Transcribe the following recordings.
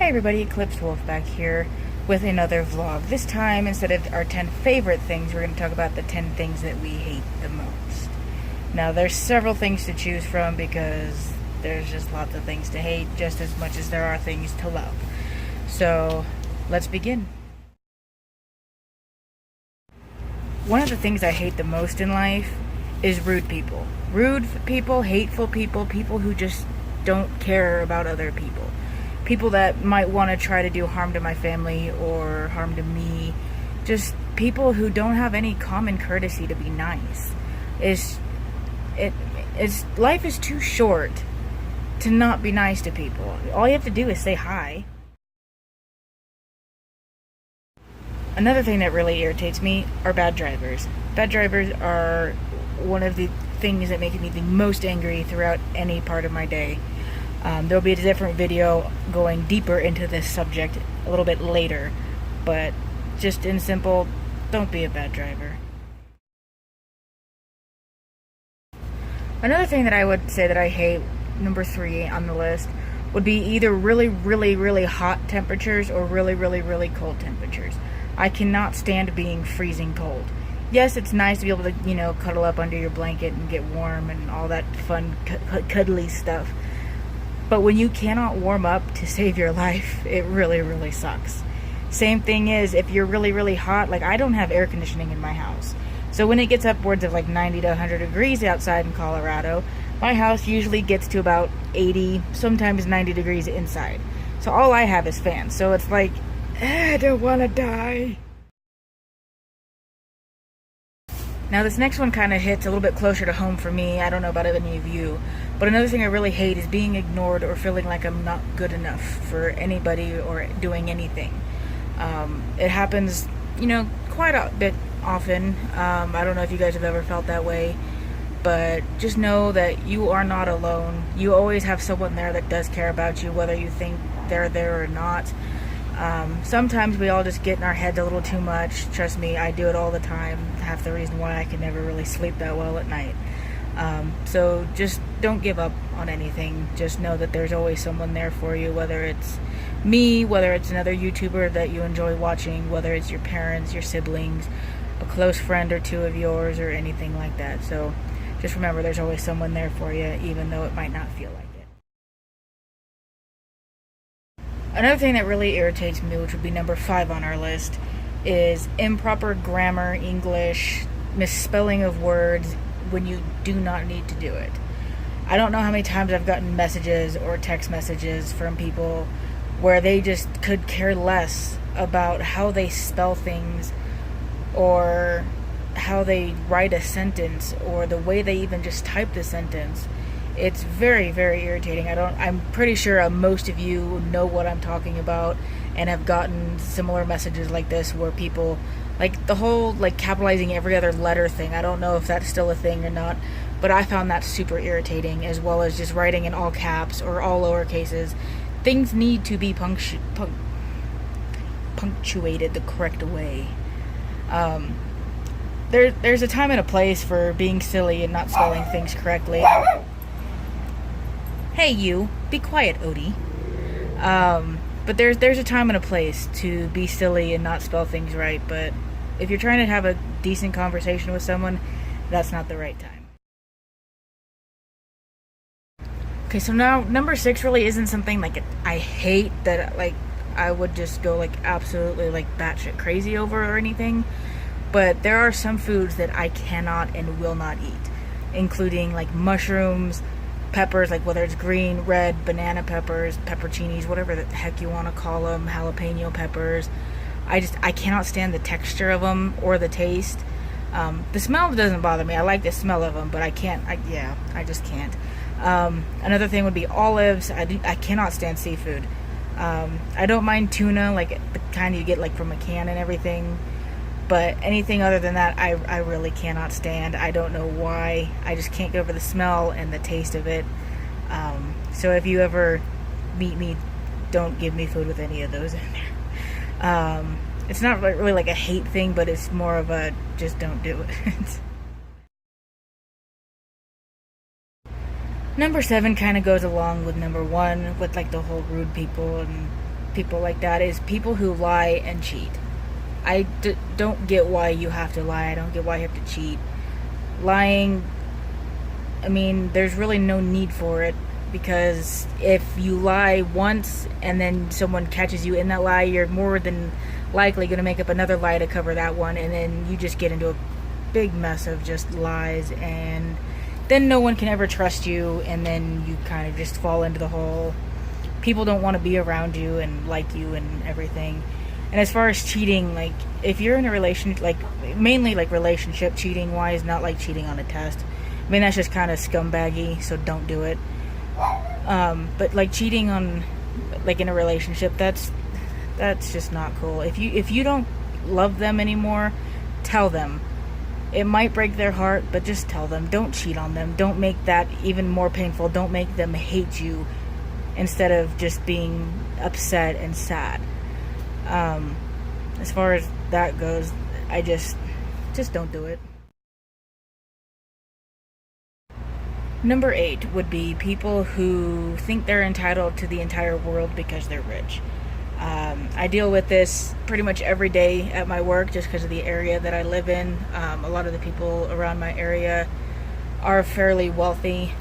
Hi everybody, Eclipse Wolf back here with another vlog. This time, instead of our 10 favorite things, we're going to talk about the 10 things that we hate the most. Now, there's several things to choose from because there's just lots of things to hate just as much as there are things to love. So, let's begin. One of the things I hate the most in life is rude people. Rude people, hateful people, people who just don't care about other people. People that might want to try to do harm to my family or harm to me. Just people who don't have any common courtesy to be nice. Life is too short to not be nice to people. All you have to do is say hi. Another thing that really irritates me are bad drivers. Bad drivers are one of the things that make me the most angry throughout any part of my day. There'll be a different video going deeper into this subject a little bit later, but just in simple, don't be a bad driver. Another thing that I would say that I hate, number 3 on the list, would be either really, really, really hot temperatures or really, really, really cold temperatures. I cannot stand being freezing cold. Yes, it's nice to be able to, cuddle up under your blanket and get warm and all that fun, cuddly stuff. But when you cannot warm up to save your life, it really, really sucks. Same thing is, if you're really, really hot, like I don't have air conditioning in my house. So when it gets upwards of like 90 to 100 degrees outside in Colorado, my house usually gets to about 80, sometimes 90 degrees inside. So all I have is fans. So it's like, I don't want to die. Now this next one kind of hits a little bit closer to home for me. I don't know about any of you. But another thing I really hate is being ignored or feeling like I'm not good enough for anybody or doing anything. It happens, quite a bit often. I don't know if you guys have ever felt that way. But just know that you are not alone. You always have someone there that does care about you, whether you think they're there or not. Sometimes we all just get in our heads a little too much. Trust me, I do it all the time. Half the reason why I can never really sleep that well at night. So just don't give up on anything. Just know that there's always someone there for you, whether it's me, whether it's another YouTuber that you enjoy watching, whether it's your parents, your siblings, a close friend or two of yours, or anything like that. So just remember there's always someone there for you, even though it might not feel like it. Another thing that really irritates me, which would be number 5 on our list, is improper grammar, English, misspelling of words when you do not need to do it. I don't know how many times I've gotten messages or text messages from people where they just could care less about how they spell things or how they write a sentence or the way they even just type the sentence. It's very, very irritating. I'm pretty sure most of you know what I'm talking about and have gotten similar messages like this where people, like the whole capitalizing every other letter thing, I don't know if that's still a thing or not, but I found that super irritating, as well as just writing in all caps or all lower cases. Things need to be punctuated the correct way. There's a time and a place for being silly and not spelling things correctly. Hey you, be quiet, Odie. But there's a time and a place to be silly and not spell things right, but if you're trying to have a decent conversation with someone, that's not the right time. Okay, so now number 6 really isn't something I hate that I would just go absolutely batshit crazy over or anything, but there are some foods that I cannot and will not eat, including mushrooms, peppers, whether it's green, red, banana peppers, pepperoncinis, whatever the heck you want to call them, jalapeno peppers. I cannot stand the texture of them or the taste. The smell doesn't bother me. I like the smell of them, but I just can't. Another thing would be olives. I cannot stand seafood. I don't mind tuna, the kind you get from a can and everything. But anything other than that, I really cannot stand. I don't know why. I just can't get over the smell and the taste of it. So if you ever meet me, don't give me food with any of those in there. It's not really a hate thing, but it's more of a just don't do it. Number 7 kind of goes along with number 1, with the whole rude people and people like that is people who lie and cheat. Don't get why you have to lie. I don't get why you have to cheat. Lying, I mean, there's really no need for it, because if you lie once and then someone catches you in that lie, you're more than likely going to make up another lie to cover that one, and then you just get into a big mess of just lies, and then no one can ever trust you, and then you kind of just fall into the whole people don't want to be around you and like you and everything. And as far as cheating, like, if you're in a relationship, like, mainly like relationship cheating wise, not like cheating on a test, I mean, that's just kind of scumbaggy, so don't do it. But like cheating on, like, in a relationship, that's just not cool. If you don't love them anymore, tell them. It might break their heart, but just tell them. Don't cheat on them. Don't make that even more painful. Don't make them hate you instead of just being upset and sad. As far as that goes, I just don't do it. Number 8 would be people who think they're entitled to the entire world because they're rich. I deal with this pretty much every day at my work just because of the area that I live in. A lot of the people around my area are fairly wealthy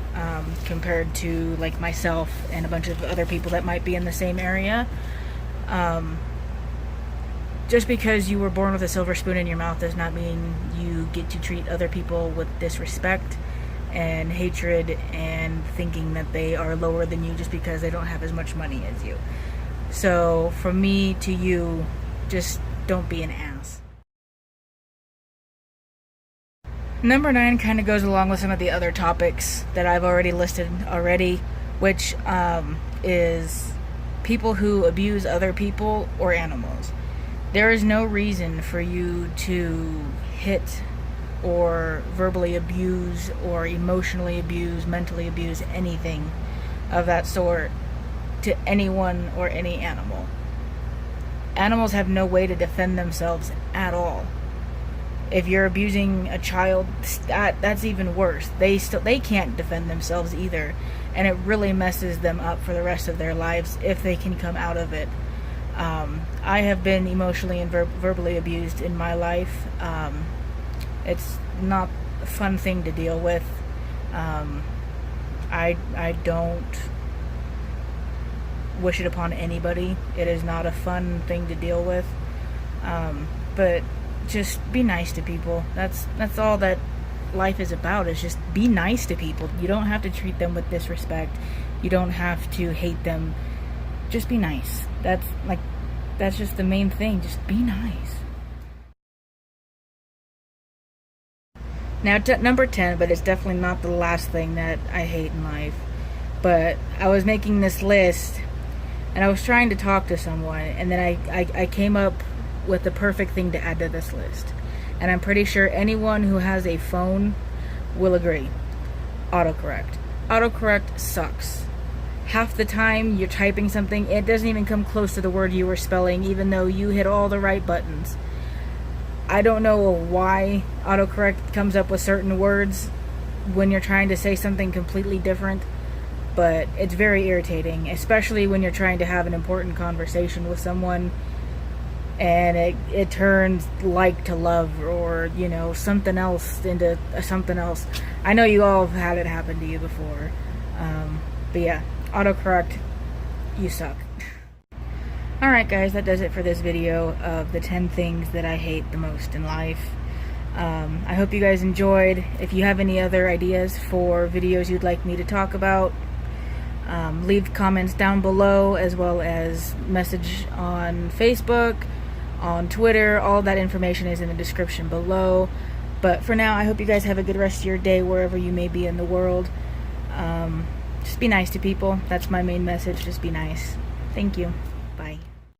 compared to like myself and a bunch of other people that might be in the same area. Just because you were born with a silver spoon in your mouth does not mean you get to treat other people with disrespect and hatred and thinking that they are lower than you just because they don't have as much money as you. So from me to you, just don't be an ass. Number 9 kind of goes along with some of the other topics that I've already listed already, which is people who abuse other people or animals. There is no reason for you to hit or verbally abuse or emotionally abuse, mentally abuse anything of that sort to anyone or any animal. Animals have no way to defend themselves at all. If you're abusing a child, that's even worse. They can't defend themselves either, and it really messes them up for the rest of their lives if they can come out of it. I have been emotionally and verbally abused in my life. It's not a fun thing to deal with. I don't wish it upon anybody. It is not a fun thing to deal with. But just be nice to people. That's all that life is about, is just be nice to people. You don't have to treat them with disrespect. You don't have to hate them. Just be nice. That's just the main thing. Just be nice. Now, number 10, but it's definitely not the last thing that I hate in life. But I was making this list, and I was trying to talk to someone, and then I came up with the perfect thing to add to this list. And I'm pretty sure anyone who has a phone will agree. Autocorrect. Autocorrect sucks. Half the time you're typing something, it doesn't even come close to the word you were spelling, even though you hit all the right buttons. I don't know why autocorrect comes up with certain words when you're trying to say something completely different, but it's very irritating, especially when you're trying to have an important conversation with someone and it turns like to love, or, you know, something else into something else. I know you all have had it happen to you before. But yeah, autocorrect, you suck. Alright guys, that does it for this video of the 10 things that I hate the most in life. I hope you guys enjoyed. If you have any other ideas for videos you'd like me to talk about, leave comments down below, as well as message on Facebook, on Twitter. All that information is in the description below. But for now, I hope you guys have a good rest of your day wherever you may be in the world. Just be nice to people. That's my main message. Just be nice. Thank you.